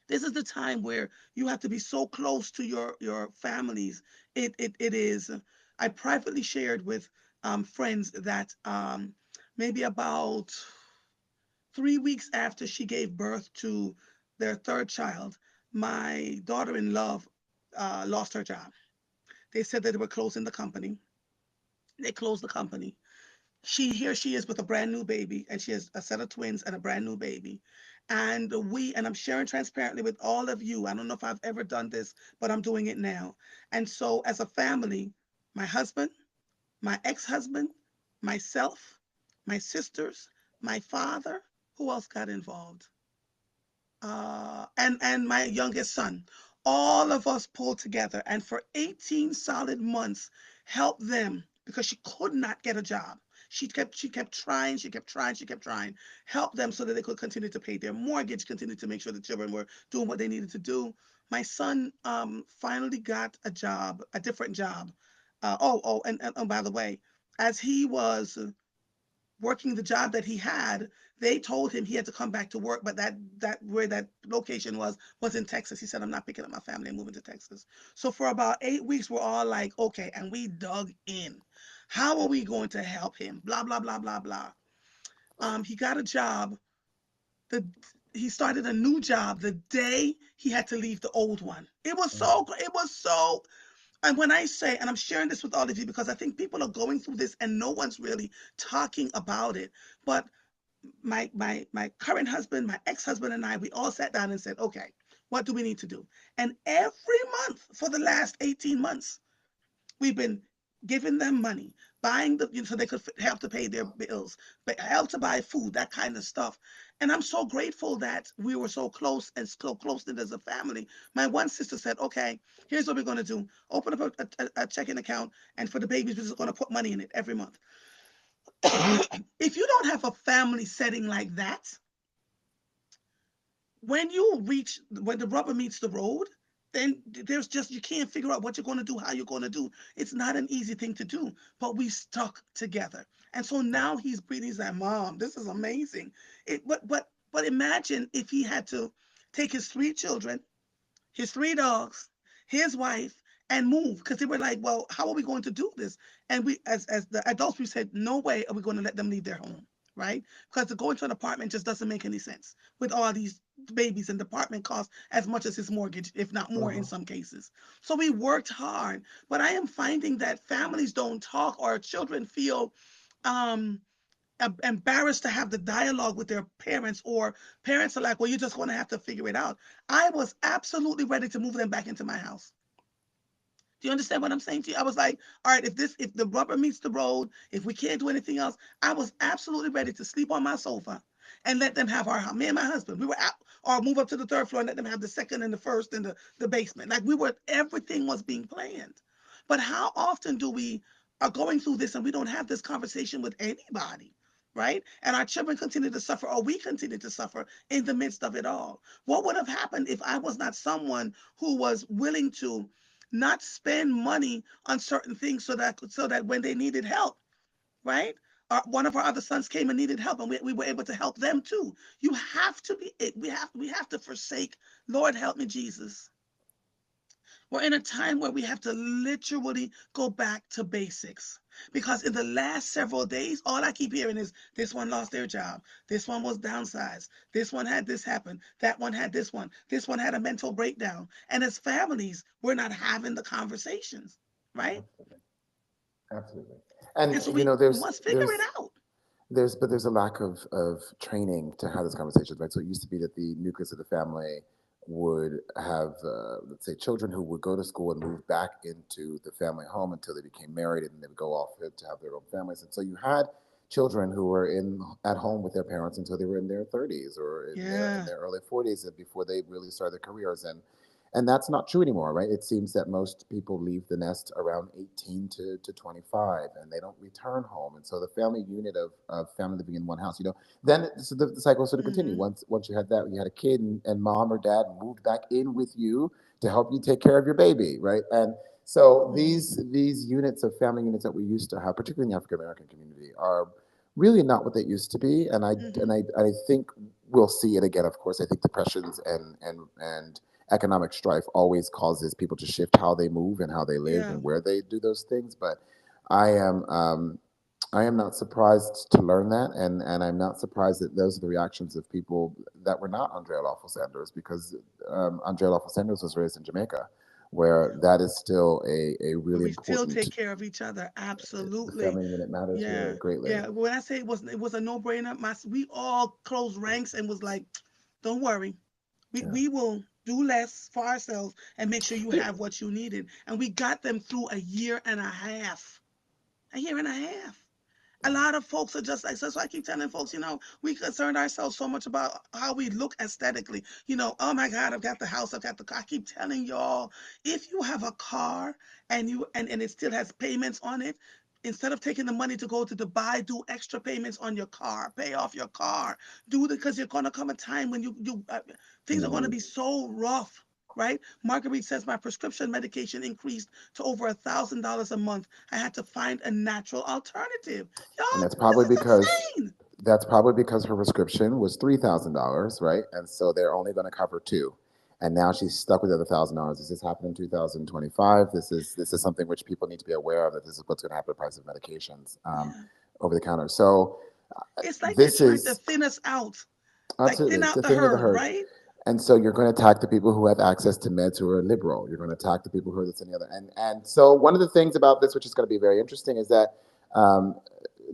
This is the time where you have to be so close to your families. It is. I privately shared with friends that maybe about 3 weeks after she gave birth to their third child, my daughter-in-law lost her job. They said that they were closing the company. They closed the company. Here she is with a brand new baby, and she has a set of twins and a brand new baby. And I'm sharing transparently with all of you. I don't know if I've ever done this, but I'm doing it now. And so as a family, my husband, my ex-husband, myself, my sisters, my father, who else got involved? And my youngest son, all of us pulled together and for 18 solid months helped them because she could not get a job. She kept trying, she kept trying, help them so that they could continue to pay their mortgage, continue to make sure the children were doing what they needed to do. My son finally got a job, a different job. And by the way, as he was working the job that he had, they told him he had to come back to work, but that where that location was in Texas. He said, "I'm not picking up my family and moving to Texas." So for about 8 weeks, we're all like, "Okay," and we dug in. How are we going to help him? Blah blah blah blah blah. He got a job. The he started a new job the day he had to leave the old one. It was Mm. so it was so and when I say, and I'm sharing this with all of you because I think people are going through this and no one's really talking about it. But my current husband, my ex-husband and I, we all sat down and said, okay, what do we need to do? And every month for the last 18 months, we've been giving them money, buying so they could help to pay their bills, but help to buy food, that kind of stuff. And I'm so grateful that we were so close and so close knit as a family. My one sister said, okay, here's what we're going to do. Open up a checking account, and for the babies, we're just going to put money in it every month. If you don't have a family setting like that, when the rubber meets the road, then there's just you can't figure out what you're going to do, how you're going to do. It's not an easy thing to do, but we stuck together. And so Right. now he's breathing. He's like, Mom, this is amazing. But imagine if he had to take his 3 children, his 3 dogs, his wife, and move because they were like, well, how are we going to do this? And we, as the adults, we said, no way are we going to let them leave their home, right? Because to go into an apartment just doesn't make any sense with all these babies, and the apartment costs as much as his mortgage, if not more in Mhm. some cases. So we worked hard, but I am finding that families don't talk or children feel um embarrassed to have the dialogue with their parents, or parents are like, well, you're just going to have to figure it out. I was absolutely ready to move them back into my house. Do you understand what I'm saying to you? I was like, all right, if the rubber meets the road, if we can't do anything else, I was absolutely ready to sleep on my sofa and let them have our house. Me and my husband, we were out, or move up to the third floor and let them have the second and the first and the basement. Like everything was being planned. But how often do we are going through this and we don't have this conversation with anybody? Right? And our children continue to suffer, or we continue to suffer in the midst of it all. What would have happened if I was not someone who was willing to not spend money on certain things so that when they needed help, right? One of our other sons came and needed help, and we were able to help them too. You have to be. We have to forsake. Lord help me, Jesus. We're in a time where we have to literally go back to basics. Because in the last several days, all I keep hearing is this one lost their job. This one was downsized. This one had this happen. That one had this one. This one had a mental breakdown. And as families, we're not having the conversations, right? Absolutely. Absolutely. And And so you we know, must figure it out. there's a lack of training to have those conversations, right? So it used to be that the nucleus of the family would have, let's say, children who would go to school and move back into the family home until they became married, and then they would go off to have their own families. And so you had children who were in at home with their parents until they were in their 30s or in Yeah. their early 40s before they really started their careers. And that's not true anymore, right? It seems that most people leave the nest around 18 to 25 and they don't return home. And so the family unit of family living in one house, then so the cycle sort of continued. Hmm. Once you had that, you had a kid and mom or dad moved back in with you to help you take care of your baby, right? And so these units of family units that we used to have, particularly in the African American community, are really not what they used to be. And I and Hmm. I and I think we'll see it again. Of course, I think depressions and economic strife always causes people to shift how they move and how they live Yeah. and where they do those things. But I am um, I am not surprised to learn that, and I'm not surprised that those are the reactions of people that were not Andrea Lawful Sanders, because Andrea Lawful Sanders was raised in Jamaica, where Yeah. that is still a But really we still important. take care of each other. The Absolutely. family unit matters here Yeah. greatly. Yeah. When I say it was a no brainer, we all closed ranks and was like, don't worry. Yeah. We will do less for ourselves and make sure you Yeah. have what you needed. And we got them through a year and a half. A year and a half. A lot of folks are just like, so I keep telling folks, we concern ourselves so much about how we look aesthetically. Oh my God, I've got the house, I've got the car. I keep telling y'all, if you have a car and it still has payments on it, instead of taking the money to go to Dubai, do extra payments on your car, pay off your car, do it because you're gonna come a time when things are gonna Hmm. be so rough. Right? Marguerite says my prescription medication increased to over $1,000 a month. I had to find a natural alternative. Y'all, And this is insane. that's probably because her prescription was $3,000, right? And so they're only going to cover two. And now she's stuck with the other $1,000. This has happened in 2025. This is something which people need to be aware of, that this is what's going to happen to the price of medications Yeah. over the counter. So It's like they're this trying to is thin us out, like absolutely thin it's out the the thing of the herd, herd. right? And so you're going to attack the people who have access to meds who are liberal. You're going to attack the people who are this and the other. And so one of the things about this, which is going to be very interesting, is that um,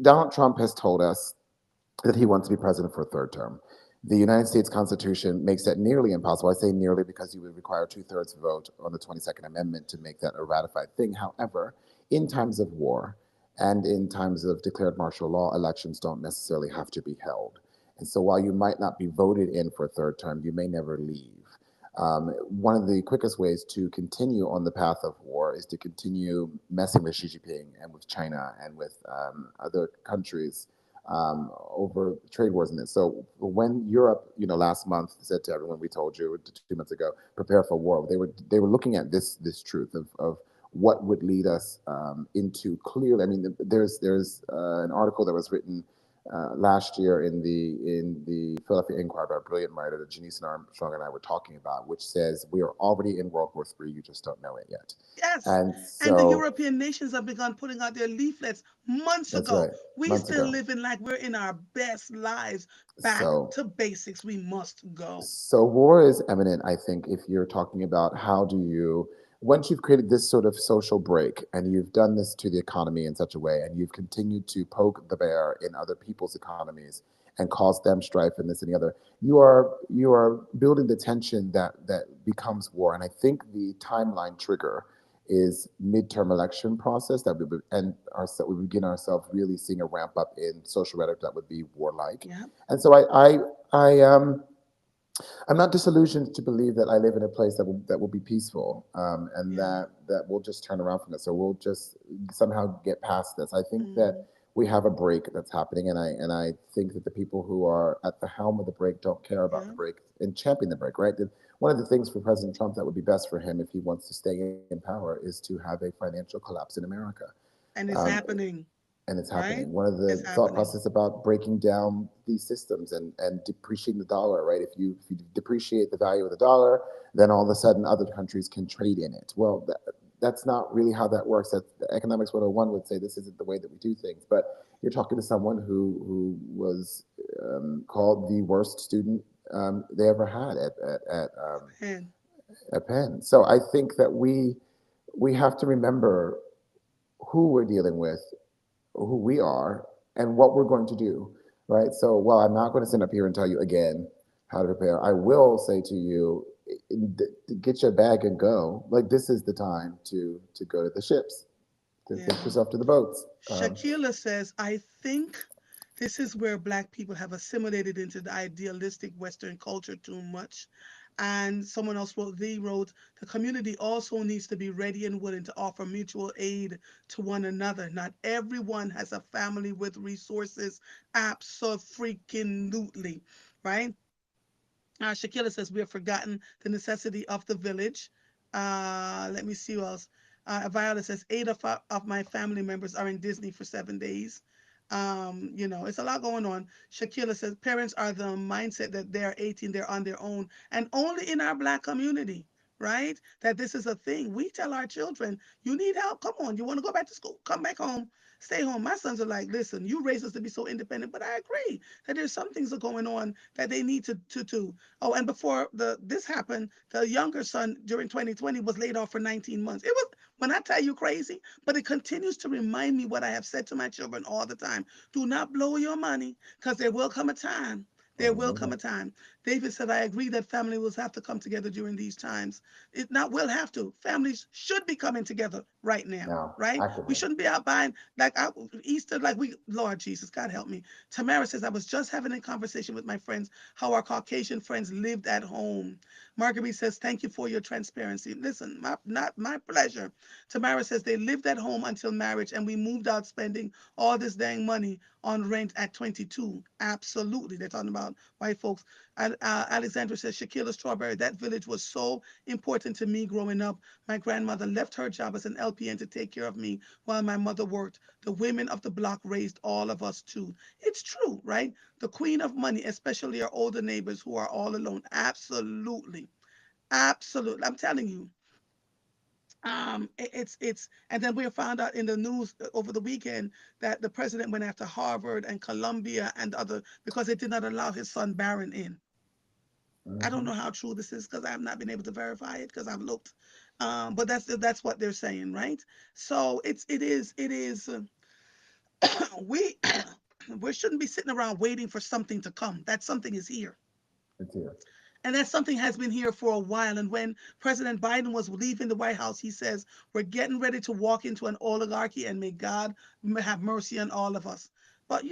Donald Trump has told us that he wants to be president for a third term. The United States Constitution makes that nearly impossible. I say nearly because you would require two-thirds vote on the 22nd Amendment to make that a ratified thing. However, in times of war and in times of declared martial law, elections don't necessarily have to be held. And so while you might not be voted in for a third term, you may never leave. One of the quickest ways to continue on the path of war is to continue messing with Xi Jinping and with China and with other countries over trade wars in this. So when Europe, last month said to everyone, we told you 2 months ago, prepare for war. They were looking at this truth of what would lead us into clearly. I mean, there's an article that was written last year in the Philadelphia Inquirer by a brilliant writer that Janice and Armstrong and I were talking about, which says we are already in World War III. You just don't know it yet. Yes. And And the so European nations have begun putting out their leaflets months that's ago. right, We months still ago. living like we're in our best lives. Back So to basics. We must go. So war is imminent, I think, if you're talking about how do you, once you've created this sort of social break and you've done this to the economy in such a way and you've continued to poke the bear in other people's economies and cause them strife and this and the other, you are building the tension that becomes war. And I think the timeline trigger is midterm election process that we begin ourselves really seeing a ramp up in social rhetoric that would be warlike. Yeah. And so I'm not disillusioned to believe that I live in a place that will be peaceful, and Yeah. that will just turn around from this, or we'll just somehow get past this. I think that Mm, we have a break that's happening, and I think that the people who are at the helm of the break don't care about the yeah. break and champion the break. Right? One of the things for President Trump that would be best for him if he wants to stay in power is to have a financial collapse in America. And it's Um, happening, and it's right? happening. One of It's the thought happening. process about breaking down these systems and depreciating the dollar, right? If you depreciate the value of the dollar, then all of a sudden other countries can trade in it. Well, that's not really how that works. That economics 101 would say this isn't the way that we do things. But you're talking to someone who was called the worst student they ever had And at Penn. So I think that we have to remember who we're dealing with, who we are, and what we're going to do, right? So while I'm not going to stand up here and tell you again how to prepare, I will say to you, get your bag and go. Like this is the time to go to the ships, to take yeah. yourself to the boats. Shakila says, I think This is where Black people have assimilated into the idealistic Western culture too much. And someone else wrote, the community also needs to be ready and willing to offer mutual aid to one another. Not everyone has a family with resources. Absolutely. Right? Shakila says we have forgotten the necessity of the village. Let me see who else. Viola says eight of my family members are in Disney for 7 days. It's a lot going on. Shakila says parents are the mindset that they're 18, they're on their own, and only in our Black community, right? That this is a thing. We tell our children, you need help. Come on, you want to go back to school? Come back home. Stay home. My sons are like, listen, you raised us to be so independent, but I agree that there's some things that are going on that they need to. Oh, and before this happened, the younger son during 2020 was laid off for 19 months. It was, when I tell you, crazy, but it continues to remind me what I have said to my children all the time. Do not blow your money, because there will come a time. There will come Hmm. a time. David said, I agree that family will have to come together during these times. It not will have to. Families should be coming together right now, Now, right? We actively. shouldn't be out buying like Easter, like we, Lord Jesus, God help me. Tamara says, I was just having a conversation with my friends how our Caucasian friends lived at home. Marguerite says, thank you for your transparency. Listen, not my pleasure. Tamara says, they lived at home until marriage and we moved out spending all this dang money on rent at 22. Absolutely. They're talking about white folks. Alexandra says, Shakila Strawberry, that village was so important to me growing up. My grandmother left her job as an LPN to take care of me while my mother worked. The women of the block raised all of us too. It's true, right? The queen of money, especially our older neighbors who are all alone. Absolutely. Absolutely. I'm telling you. It's and then we found out in the news over the weekend that the president went after Harvard and Columbia and other because they did not allow his son Barron in. I don't Hmm. know how true this is because I have not been able to verify it because I've looked, but that's what they're saying, right? So it is we we shouldn't be sitting around waiting for something to come. That something is here. It's here. And that something has been here for a while. And when President Biden was leaving the White House, he says, we're getting ready to walk into an oligarchy and may God have mercy on all of us. But,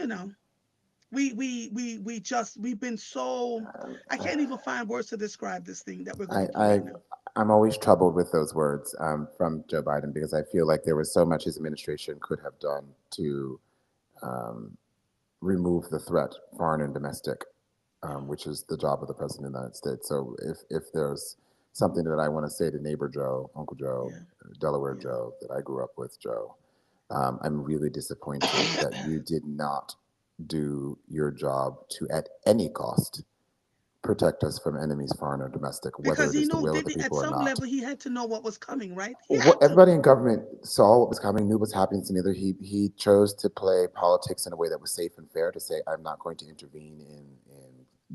we've been so, I can't even find words to describe this thing that we're I, going through I right now. I'm always troubled with those words from Joe Biden because I feel like there was so much his administration could have done to remove the threat, foreign and domestic, Yeah. which is the job of the president of the United States. So if there's something that I want to say to neighbor Joe, Uncle Joe, Yeah. Delaware Yeah. Joe, that I grew up with, Joe, I'm really disappointed that you did not do your job to, at any cost, protect us from enemies, foreign or domestic, whether Because it he is the knew, will of the at people or some not. level, he had to know what was coming, right? He What had to. everybody in government saw what was coming, knew what was happening. So neither he chose to play politics in a way that was safe and fair to say, I'm not going to intervene in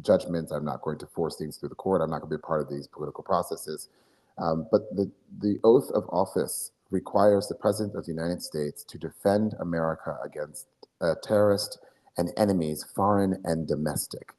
judgments. I'm not going to force things through the court. I'm not going to be a part of these political processes. But the oath of office requires the President of the United States to defend America against terrorists and enemies, foreign and domestic.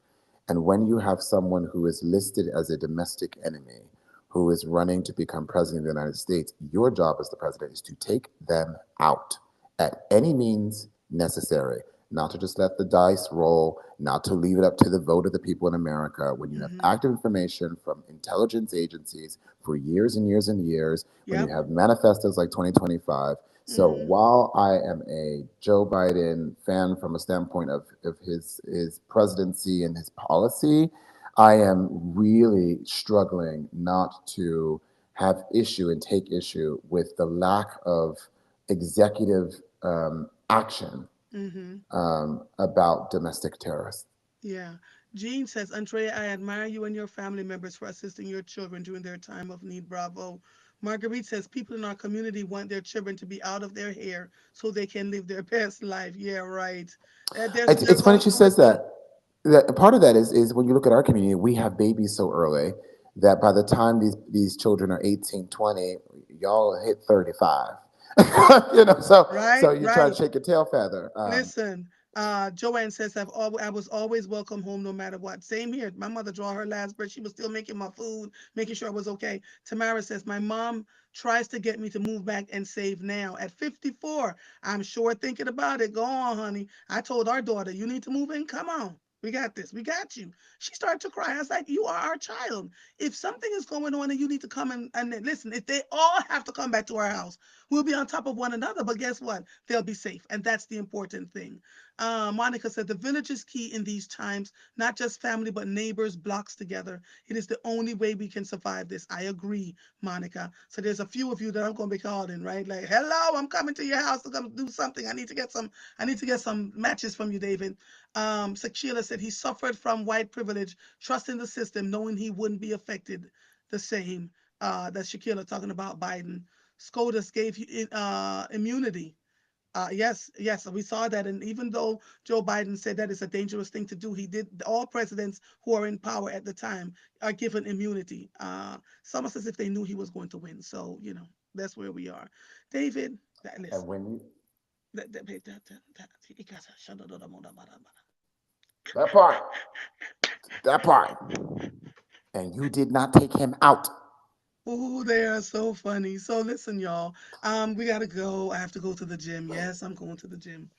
And when you have someone who is listed as a domestic enemy, who is running to become president of the United States, your job as the president is to take them out at any means necessary, not to just let the dice roll, not to leave it up to the vote of the people in America. When you have Hmm. active information from intelligence agencies for years and years and years, when you Yep. have manifestos like 2025. So Hmm. while I am a Joe Biden fan from a standpoint of his presidency and his policy, I am really struggling not to have issue and take issue with the lack of executive action Hmm. about domestic terrorists. Yeah. Jean says, Andrea, I admire you and your family members for assisting your children during their time of need. Bravo. Marguerite says, people in our community want their children to be out of their hair so they can live their best life. Yeah, right. They're It's funny going she through says it too. that. That part of that is when you look at our community, we have babies so early that by the time these children are 18, 20, y'all hit 35. So Right, you try to right. shake your tail feather. Listen, Joanne says, I was always welcome home no matter what. Same here. My mother draw her last breath. She was still making my food, making sure I was okay. Tamara says, my mom tries to get me to move back and save now. At 54, I'm sure thinking about it. Go on, honey. I told our daughter, you need to move in. Come on. We got this. We got you. She started to cry. I was like, you are our child. If something is going on and you need to come and listen, if they all have to come back to our house, we'll be on top of one another. But guess what? They'll be safe. And that's the important thing. Monica said the village is key in these times, not just family, but neighbors, blocks together. It is the only way we can survive this. I agree, Monica. So there's a few of you that I'm going to be calling, right? Like, hello, I'm coming to your house to come do something. I need to get some matches from you, David. Sheila said he suffered from white privilege, trusting the system, knowing he wouldn't be affected the same. That's Shakila talking about Biden. SCOTUS gave immunity. Yes, yes, we saw that. And even though Joe Biden said that is a dangerous thing to do, he did. All presidents who are in power at the time are given immunity. It's almost as if they knew he was going to win. So, that's where we are. David, And listen. when you That, that, that, that part, that part, and you did not take him out. Oh, they are so funny. So listen, y'all. We gotta go. I have to go to the gym. Yes, I'm going to the gym.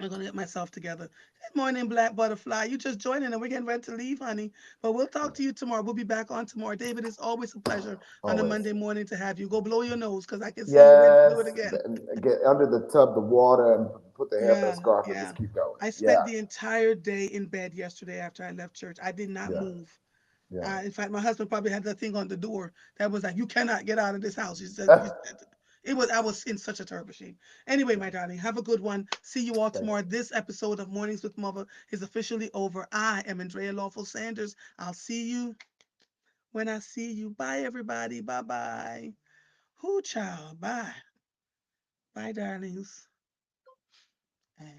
I'm gonna get myself together. Good morning, Black Butterfly. You just joining and we're getting ready to leave, honey. But we'll talk to you tomorrow. We'll be back on tomorrow. David, it's always a pleasure on a Always. Monday morning to have you. Go blow your nose because I can see you ready to do it Yes. again. Get under the tub, the water, and put the hair in a Yeah, scarf and yeah. just keep going. I spent Yeah. the entire day in bed yesterday after I left church. I did not Yeah. move. Yeah. In fact, my husband probably had that thing on the door that was like, "You cannot get out of this house." He said, "It was." I was in such a terrible shape. Anyway, Yeah. my darling, have a good one. See you all Thanks. tomorrow. This episode of Mornings with Mother is officially over. I am Andrea Lawful Sanders. I'll see you when I see you. Bye, everybody. Bye, bye. Who child? Bye, bye, darlings. And